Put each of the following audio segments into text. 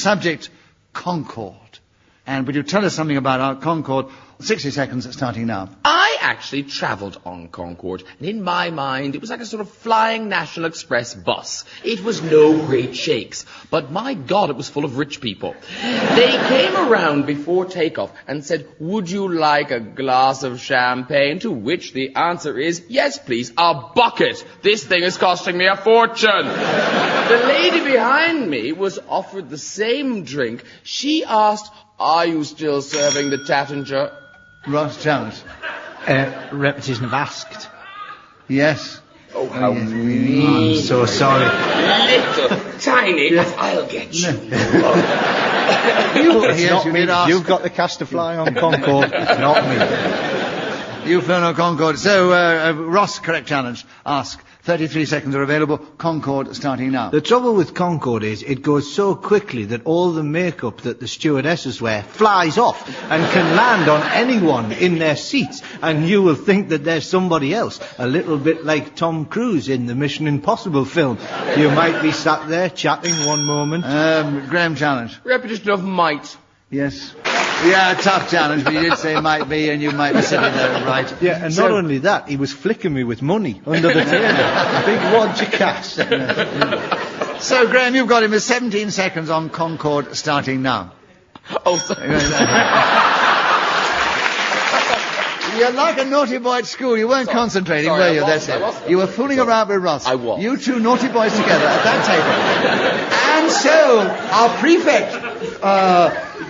subject, Concorde. And would you tell us something about our Concorde? 60 seconds starting now. I actually travelled on Concorde, and in my mind it was like a sort of flying National Express bus. It was no great shakes, but my God, it was full of rich people. They came around before takeoff and said, "Would you like a glass of champagne?" To which the answer is, "Yes, please, a bucket. This thing is costing me a fortune." The lady behind me was offered the same drink. She asked, "Are you still serving the Tattinger?" Ross Challenge. Repetition of asked. Yes. Oh, how yes. mean. I'm so sorry. Little, tiny, Yes. I'll get you. It's not me. You've got the cast to fly on Concorde. It's not me. You've flown on Concorde. So, Ross, correct challenge. Ask. 33 seconds are available. Concorde starting now. The trouble with Concorde is it goes so quickly that all the makeup that the stewardesses wear flies off and can land on anyone in their seats, and you will think that there's somebody else, a little bit like Tom Cruise in the Mission Impossible film. You might be sat there chatting one moment. Graham challenge. Repetition of might. Yes. Yeah, tough challenge, but you did say might be, and you might be sitting there, right? Yeah, and not only that, he was flicking me with money under the table. Big wad of cash. So, Graham, you've got him with 17 seconds on Concorde starting now. Oh, sorry. You're like a naughty boy at school. You weren't concentrating, were you? That's it. You were fooling around with Ross. I was. You two naughty boys together at that table. And so, our prefect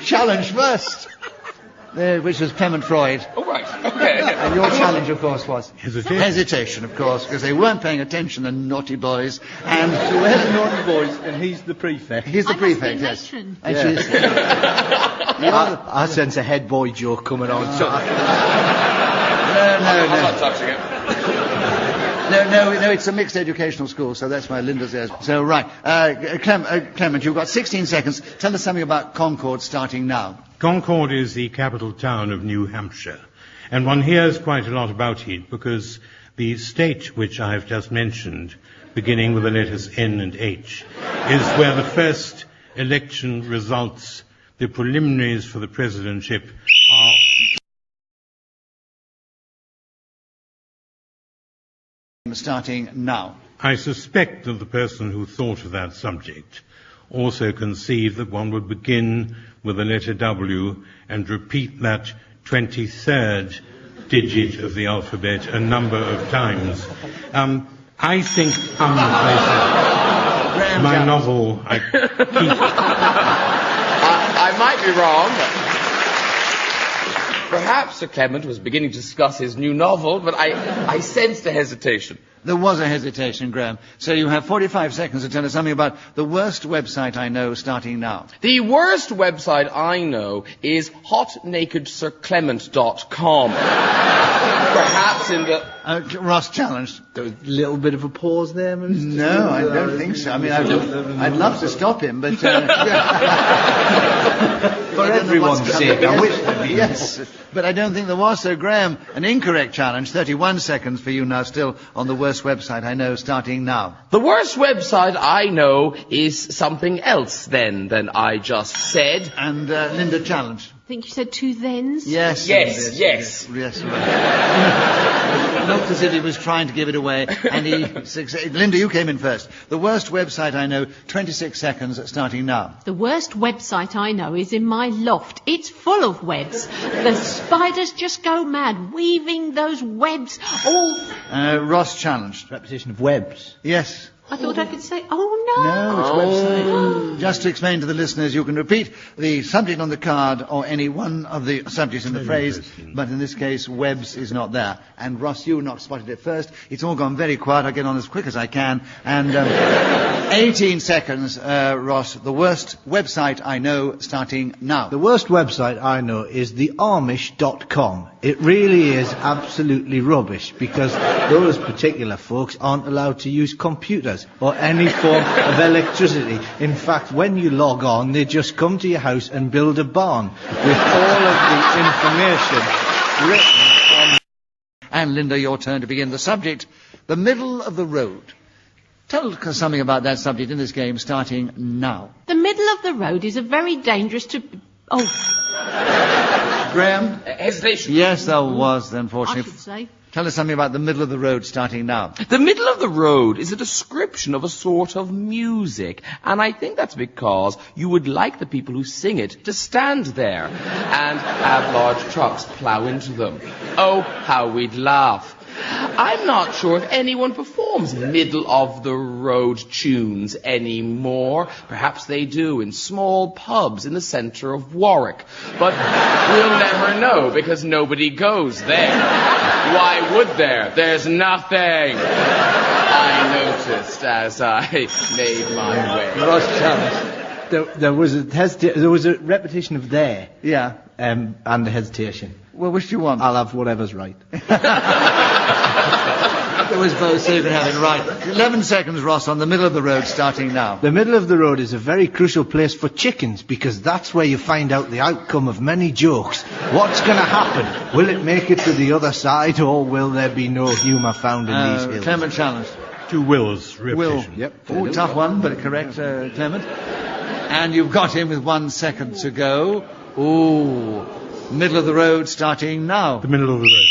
challenged first, which was Clement Freud. Oh, right. Okay. And your challenge, of course, was Hesitation. hesitation, of course, because they weren't paying attention, the naughty boys. And So we're the naughty boys, and he's the prefect. he's the I prefect, must yes. be matron. And she's... I sense a head boy joke coming on. I'm not touching it. No, it's a mixed educational school, so that's why Linda's there. So, right. Clement, you've got 16 seconds. Tell us something about Concorde starting now. Concorde is the capital town of New Hampshire, and one hears quite a lot about it because the state which I have just mentioned, beginning with the letters N and H, is where the first election results, the preliminaries for the presidentship, are Starting now. I suspect that the person who thought of that subject also conceived that one would begin with the letter W and repeat that 23rd digit of the alphabet a number of times. I think my novel, I might be wrong, but perhaps Sir Clement was beginning to discuss his new novel, but I sensed a hesitation. There was a hesitation, Graham. So you have 45 seconds to tell us something about the worst website I know starting now. The worst website I know is hotnakedsirclement.com. Perhaps in the... Ross challenged. There was a little bit of a pause there, Mr. No, I don't think so. I mean, I'd love to stop him, but... For everyone's sake, I wish there'd be Yes, but I don't think there was. So, Graham, an incorrect challenge. 31 seconds for you now, still on the worst website I know, starting now. The worst website I know is something else than I just said. And Linda challenged. I think you said two thens. Yes. Yes. Yes. Looked as if he was trying to give it away, and he succeeded. Linda, you came in first. The worst website I know, 26 seconds, starting now. The worst website I know is in my loft. It's full of webs. The spiders just go mad, weaving those webs all... Ross challenged. Repetition of webs. Yes. I thought I could say, oh no. No, it's website. Just to explain to the listeners, you can repeat the subject on the card or any one of the subjects in the phrase, but in this case, webs is not there. And Ross, you not spotted it first. It's all gone very quiet. I'll get on as quick as I can. And 18 seconds, Ross. The worst website I know, starting now. The worst website I know is theamish.com. It really is absolutely rubbish because those particular folks aren't allowed to use computers or any form of electricity. In fact, when you log on, they just come to your house and build a barn with all of the information written on... And Linda, your turn to begin. The subject, the middle of the road. Tell us something about that subject in this game, starting now. The middle of the road is a very dangerous to... Oh, Graham? Hesitation. Yes, there was, I unfortunately. should say. Tell us something about the middle of the road, starting now. The middle of the road is a description of a sort of music, and I think that's because you would like the people who sing it to stand there and have large trucks plough into them. Oh, how we'd laugh. I'm not sure if anyone performs middle-of-the-road tunes anymore. Perhaps they do in small pubs in the centre of Warwick. But we'll never know because nobody goes there. Why would there? There's nothing. I noticed as I made my way. Ross Chalmers. There was a repetition of there. Yeah. And a hesitation. Well, which do you want? I'll have whatever's right. It was both, so you can have it right. 11 seconds, Ross, on the middle of the road, starting now. The middle of the road is a very crucial place for chickens because that's where you find out the outcome of many jokes. What's going to happen? Will it make it to the other side or will there be no humour found in these hills? Clement challenged. 2 wills, Will. repetition. Yep. Ooh, tough one, but correct, Clement. And you've got him with 1 second to go. Ooh, middle of the road, starting now. The middle of the road.